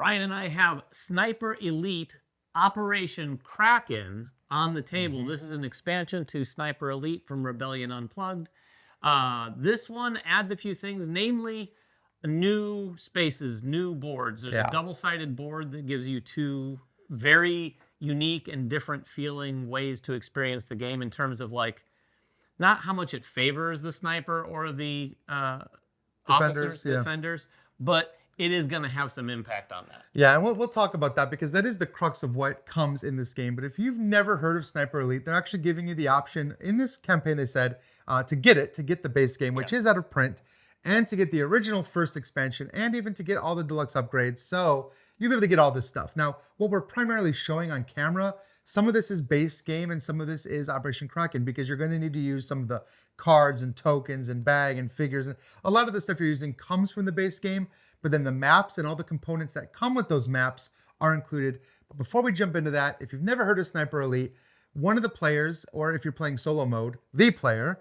Ryan and I have Sniper Elite Operation Kraken on the table. This is an expansion to Sniper Elite from Rebellion Unplugged. This one adds a few things, namely new spaces, new boards. There's a double-sided board that gives you two very unique and different feeling ways to experience the game in terms of like not how much it favors the sniper or the defenders, but it is going to have some impact on that. Yeah, and we'll talk about that because that is the crux of what comes in this game. But if you've never heard of Sniper Elite, they're actually giving you the option in this campaign, they said, to get the base game, which is out of print, and to get the original first expansion, and even to get all the deluxe upgrades. So you'll be able to get all this stuff. Now, what we're primarily showing on camera, some of this is base game and some of this is Operation Kraken, because you're going to need to use some of the cards and tokens and bag and figures. And a lot of the stuff you're using comes from the base game, but then the maps and all the components that come with those maps are included. But before we jump into that, if you've never heard of Sniper Elite, one of the players, or if you're playing solo mode, the player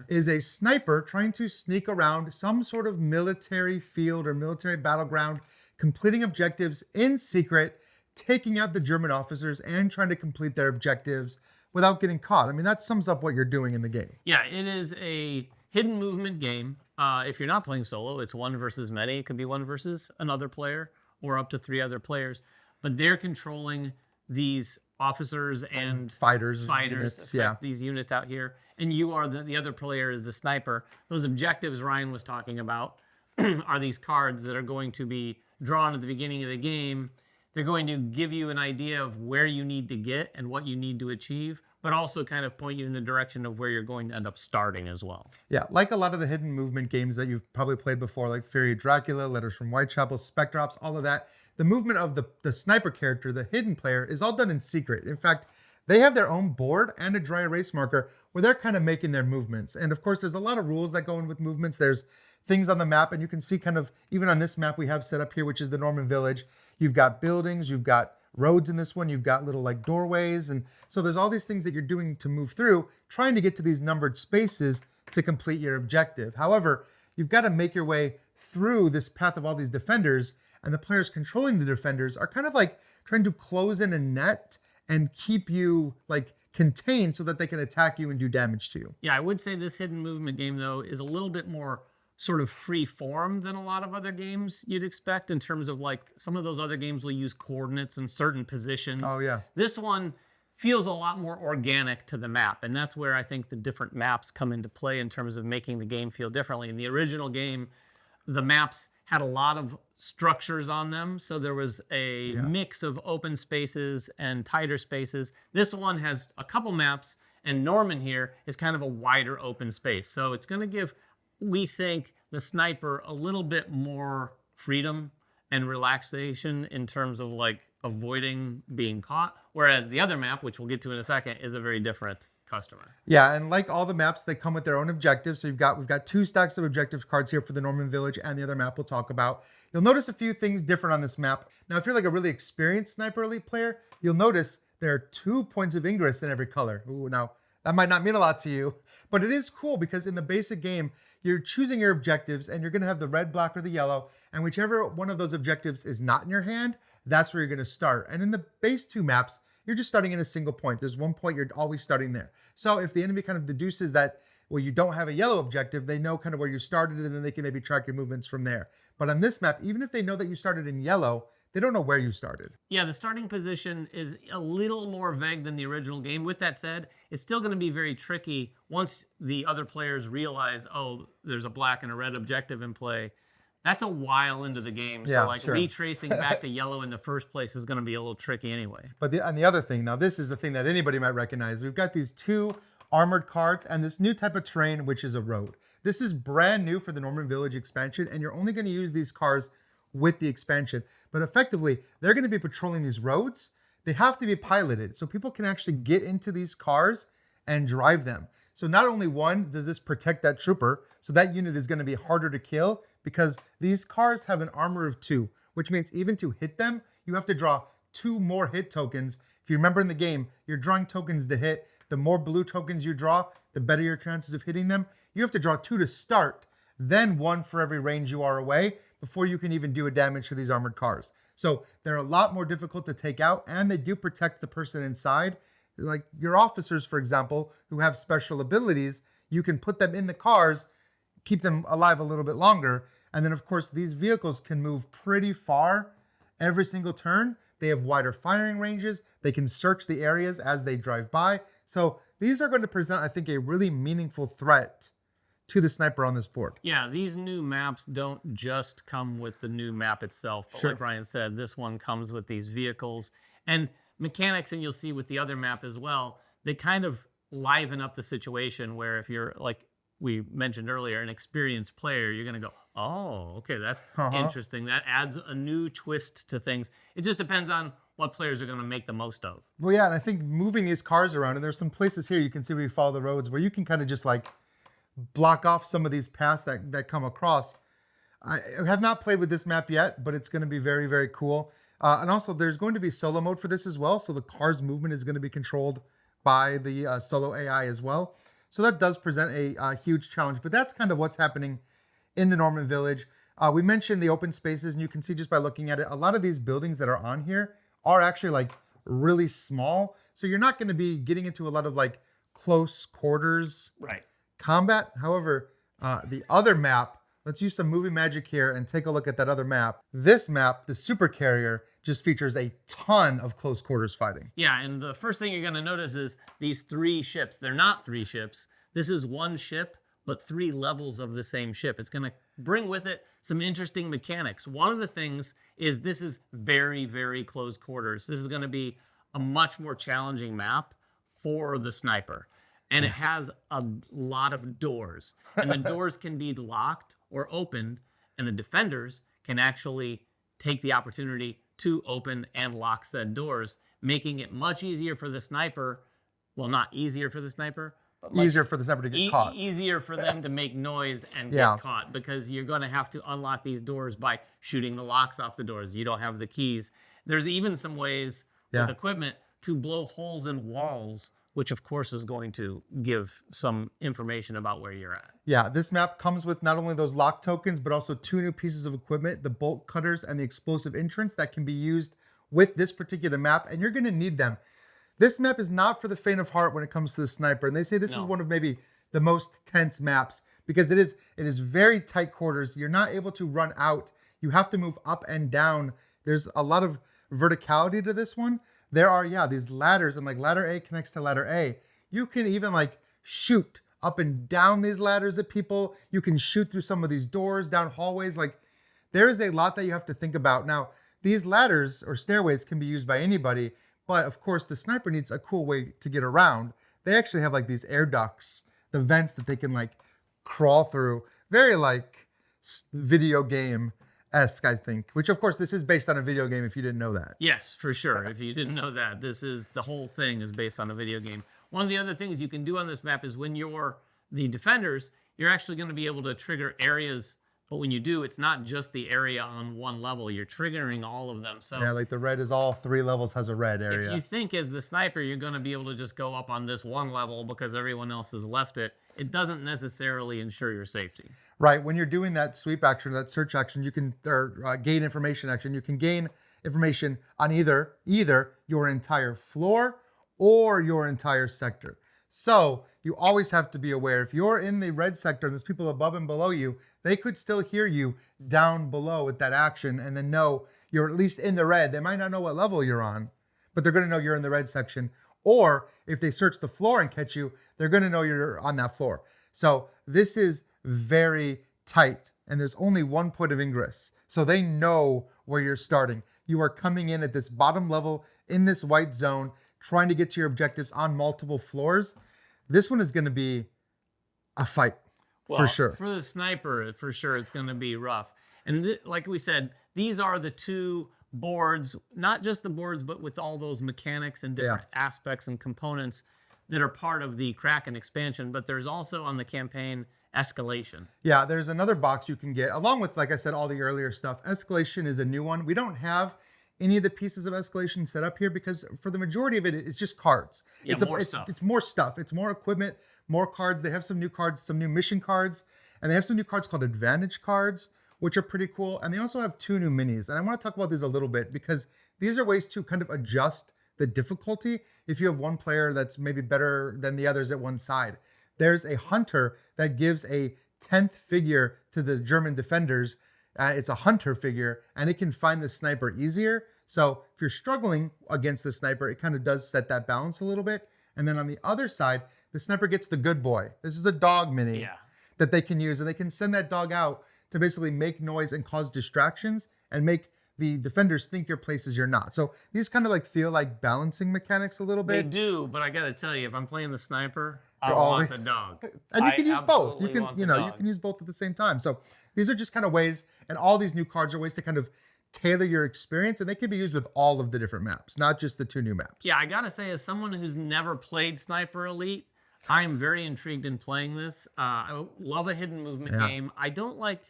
is a sniper trying to sneak around some sort of military field or military battleground, completing objectives in secret, taking out the German officers and trying to complete their objectives without getting caught. I mean, that sums up what you're doing in the game. Yeah, it is a hidden movement game. If you're not playing solo, it's one versus many. It could be one versus another player or up to 3 other players. But they're controlling these officers and fighters, units, these units out here. And you are the other player is the sniper. Those objectives Ryan was talking about are these cards that are going to be drawn at the beginning of the game. They're going to give you an idea of where you need to get and what you need to achieve, but also kind of point you in the direction of where you're going to end up starting as well. Yeah, like a lot of the hidden movement games that you've probably played before, like Fury of Dracula, Letters from Whitechapel, Spectre Ops, all of that. The movement of the sniper character, the hidden player, is all done in secret. In fact, they have their own board and a dry erase marker where they're kind of making their movements. And of course, there's a lot of rules that go in with movements. There's things on the map, and you can see kind of, even on this map we have set up here, which is the Norman Village, you've got buildings, you've got roads in this one, you've got little like doorways. And so there's all these things that you're doing to move through, trying to get to these numbered spaces to complete your objective. However, you've got to make your way through this path of all these defenders, and the players controlling the defenders are kind of like trying to close in a net and keep you like contained so that they can attack you and do damage to you. Yeah, I would say this hidden movement game, though, is a little bit more sort of free form than a lot of other games you'd expect in terms of like some of those other games will use coordinates in certain positions. Oh, yeah. This one feels a lot more organic to the map, and that's where I think the different maps come into play in terms of making the game feel differently. In the original game, the maps had a lot of structures on them, so there was a mix of open spaces and tighter spaces. This one has a couple maps, and Norman here is kind of a wider open space. So it's going to give, we think, the sniper a little bit more freedom and relaxation in terms of like avoiding being caught, whereas the other map, which we'll get to in a second, is a very different customer. Yeah, and like all the maps, they come with their own objectives. So we've got 2 stacks of objective cards here for the Norman Village and the other map we'll talk about. You'll notice a few things different on this map. Now, if you're like a really experienced Sniper Elite player, you'll notice there are 2 points of ingress in every color. Ooh, now that might not mean a lot to you, but it is cool because in the basic game, you're choosing your objectives and you're going to have the red, black, or the yellow. And whichever one of those objectives is not in your hand, that's where you're going to start. And in the base 2 maps, you're just starting in a single point. There's one point you're always starting there. So if the enemy kind of deduces that, well, you don't have a yellow objective, they know kind of where you started, and then they can maybe track your movements from there. But on this map, even if they know that you started in yellow, they don't know where you started. Yeah, the starting position is a little more vague than the original game. With that said, it's still going to be very tricky once the other players realize, oh, there's a black and a red objective in play. That's a while into the game. So retracing back to yellow in the first place is going to be a little tricky anyway. But on the other thing, now this is the thing that anybody might recognize. We've got these 2 armored cards and this new type of terrain, which is a road. This is brand new for the Norman Village expansion, and you're only going to use these cars with the expansion. But effectively, they're going to be patrolling these roads. They have to be piloted, so people can actually get into these cars and drive them. So not only one, does this protect that trooper, so that unit is going to be harder to kill because these cars have an armor of 2, which means even to hit them, you have to draw 2 more hit tokens. If you remember in the game, you're drawing tokens to hit. The more blue tokens you draw, the better your chances of hitting them. You have to draw 2 to start, then 1 for every range you are away. before you can even do a damage to these armored cars. So they're a lot more difficult to take out, and they do protect the person inside. Like your officers, for example, who have special abilities, you can put them in the cars, keep them alive a little bit longer. And then, of course, these vehicles can move pretty far every single turn. They have wider firing ranges. They can search the areas as they drive by. So these are going to present, I think, a really meaningful threat to the sniper on this board. Yeah, these new maps don't just come with the new map itself, but like Ryan said, this one comes with these vehicles and mechanics, and you'll see with the other map as well, they kind of liven up the situation where if you're, like we mentioned earlier, an experienced player, you're going to go, oh, okay, that's interesting. That adds a new twist to things. It just depends on what players are going to make the most of. Well, yeah, and I think moving these cars around, and there's some places here you can see where you follow the roads where you can kind of just like block off some of these paths that come across. I have not played with this map yet, but it's going to be very, very cool. And also, there's going to be solo mode for this as well. So the car's movement is going to be controlled by the solo AI as well. So that does present a huge challenge. But that's kind of what's happening in the Norman Village. We mentioned the open spaces, and you can see just by looking at it, a lot of these buildings that are on here are actually like really small. So you're not going to be getting into a lot of like close quarters combat. However, the other map, let's use some movie magic here and take a look at that other map. This map, the Super Carrier, just features a ton of close quarters fighting. Yeah, and the first thing you're going to notice is these 3 ships. They're not 3 ships. This is 1 ship, but 3 levels of the same ship. It's going to bring with it some interesting mechanics. One of the things is this is very, very close quarters. This is going to be a much more challenging map for the sniper. And it has a lot of doors. And the doors can be locked or opened, and the defenders can actually take the opportunity to open and lock said doors, making it much easier for the sniper. Well, not easier for the sniper, but easier for the sniper to get caught. Easier for them to make noise and get caught, because you're going to have to unlock these doors by shooting the locks off the doors. You don't have the keys. There's even some ways with equipment to blow holes in walls, which of course is going to give some information about where you're at. Yeah, this map comes with not only those lock tokens, but also 2 new pieces of equipment, the bolt cutters and the explosive entrance that can be used with this particular map, and you're going to need them. This map is not for the faint of heart when it comes to the sniper, and they say this is one of maybe the most tense maps because it is very tight quarters. You're not able to run out. You have to move up and down. There's a lot of verticality to this one. There are, these ladders, and like ladder A connects to ladder A. You can even like shoot up and down these ladders at people. You can shoot through some of these doors, down hallways. Like there is a lot that you have to think about. Now, these ladders or stairways can be used by anybody, but of course the sniper needs a cool way to get around. They actually have like these air ducts, the vents that they can like crawl through. Very like video game-esque, I think, which of course this is based on a video game if you didn't know that. Yes, for sure. If you didn't know that, the whole thing is based on a video game. One of the other things you can do on this map is when you're the defenders, you're actually going to be able to trigger areas. But when you do, it's not just the area on one level. You're triggering all of them. So yeah, like the red is all 3 levels has a red area. If you think as the sniper, you're going to be able to just go up on this one level because everyone else has left it, it doesn't necessarily ensure your safety. Right. When you're doing that sweep action, that search action, you can gain information action. You can gain information on either your entire floor or your entire sector. So you always have to be aware. If you're in the red sector and there's people above and below you, they could still hear you down below with that action and then know you're at least in the red. They might not know what level you're on, but they're going to know you're in the red section. Or if they search the floor and catch you, they're going to know you're on that floor. So this is very tight, and there's only one point of ingress. So they know where you're starting. You are coming in at this bottom level in this white zone, trying to get to your objectives on multiple floors. This one is going to be a fight, for sure. For the sniper, for sure, it's going to be rough. And like we said, these are the 2 boards, not just the boards, but with all those mechanics and different aspects and components that are part of the Kraken expansion. But there's also on the campaign Escalation. Yeah, there's another box you can get, along with, like I said, all the earlier stuff. Escalation is a new one. We don't have any of the pieces of Escalation set up here because for the majority of it, it's just cards. Yeah, it's more stuff. It's more equipment, more cards. They have some new cards, some new mission cards, and they have some new cards called advantage cards, which are pretty cool. And they also have 2 new minis. And I want to talk about these a little bit because these are ways to kind of adjust the difficulty if you have one player that's maybe better than the others at one side. There's a hunter that gives a 10th figure to the German defenders. It's a hunter figure, and it can find the sniper easier. So if you're struggling against the sniper, it kind of does set that balance a little bit. And then on the other side, the sniper gets the good boy. This is a dog mini that they can use, and they can send that dog out to basically make noise and cause distractions and make the defenders think your places you're not. So these kind of like feel like balancing mechanics a little They bit. do, but I got to tell you, if I'm playing the sniper, I You're want always- the dog. And you can use both. You absolutely can, want you the know, you dog. can use both at the same time. So these are just kind of ways, and all these new cards are ways to kind of tailor your experience, and they can be used with all of the different maps, not just the 2 new maps. Yeah, I gotta say, as someone who's never played Sniper Elite, I am very intrigued in playing this. I love a hidden movement game. I don't like.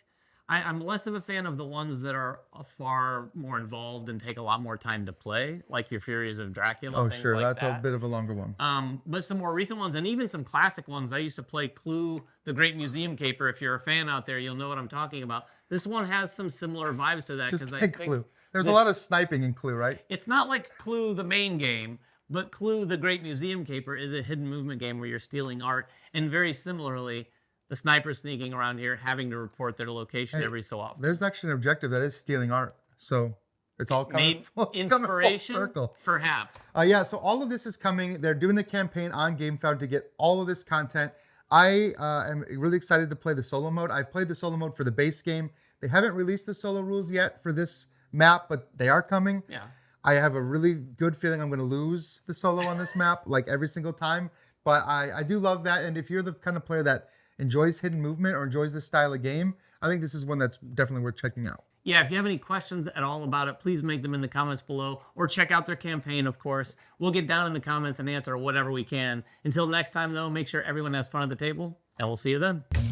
I'm less of a fan of the ones that are far more involved and take a lot more time to play, like your Furies of Dracula. Oh, things sure. like That's that. a bit of a longer one. But some more recent ones, and even some classic ones. I used to play Clue, the Great Museum Caper. If you're a fan out there, you'll know what I'm talking about. This one has some similar vibes to that Just because I like think Clue. There's a lot of sniping in Clue, right? it's not like Clue, the main game, but Clue, the Great Museum Caper, is a hidden movement game where you're stealing art. And very similarly, the sniper sneaking around here, having to report their location every so often. There's actually an objective that is stealing art. So it's all coming, it's coming full Inspiration, circle. perhaps. Yeah, so all of this is coming. They're doing a campaign on GameFound to get all of this content. I am really excited to play the solo mode. I've played the solo mode for the base game. They haven't released the solo rules yet for this map, but they are coming. Yeah. I have a really good feeling I'm going to lose the solo on this map, like every single time. But I do love that. And if you're the kind of player that enjoys hidden movement or enjoys this style of game, I think this is one that's definitely worth checking out. Yeah, if you have any questions at all about it, please make them in the comments below or check out their campaign, of course. We'll get down in the comments and answer whatever we can. Until next time, though, make sure everyone has fun at the table, and we'll see you then.